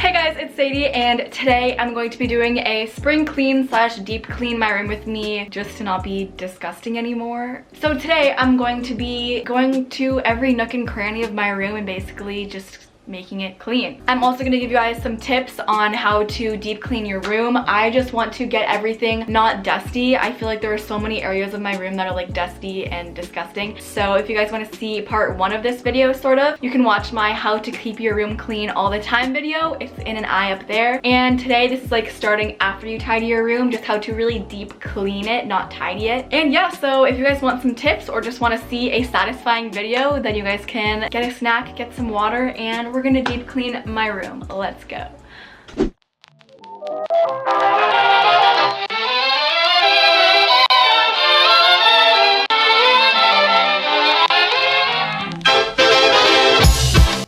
Hey guys, it's Sadie, and today I'm going to be doing a spring clean slash deep clean my room with me, just to not be disgusting anymore. So today I'm going to be going to every nook and cranny of my room and basically just making it clean. I'm also going to give you guys some tips on how to deep clean your room. I just want to get everything not dusty. I feel like there are so many areas of my room that are like dusty and disgusting. So if you guys want to see part 1 of this video, sort of, you can watch my how to keep your room clean all the time video. It's in an eye up there. And today this is like starting after you tidy your room, just how to really deep clean it, not tidy it. And yeah, so if you guys want some tips or just want to see a satisfying video, then you guys can get a snack, get some water, and we're gonna deep clean my room. Let's go.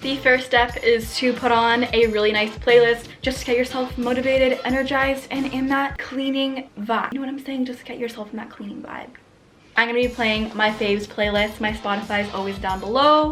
The first step is to put on a really nice playlist just to get yourself motivated, energized, and in that cleaning vibe. You know what I'm saying? Just get yourself in that cleaning vibe. I'm gonna be playing my faves playlist. My Spotify is always down below.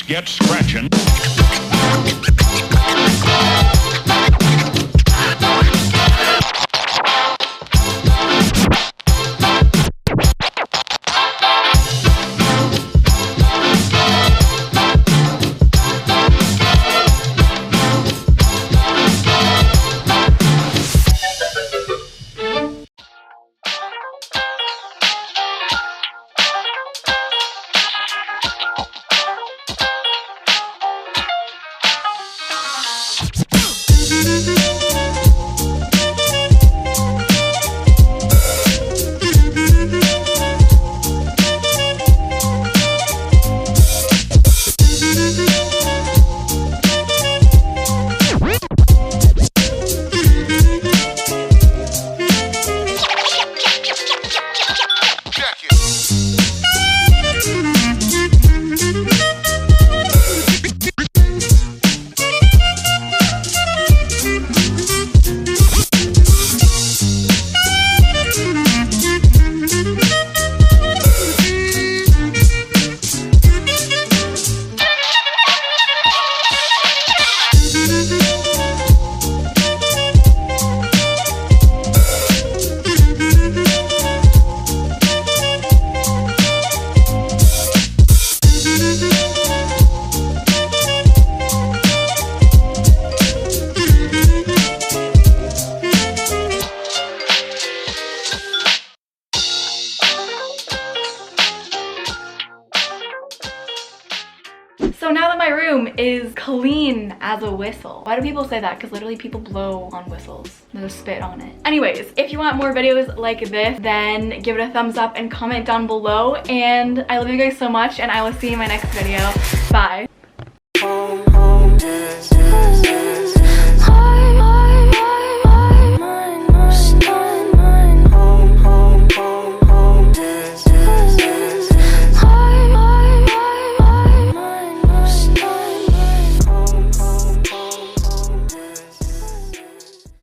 Get scratching. So now that my room is clean as a whistle. Why do people say that? Because literally people blow on whistles. There's spit on it. Anyways, if you want more videos like this, then give it a thumbs up and comment down below. And I love you guys so much, and I will see you in my next video. Bye.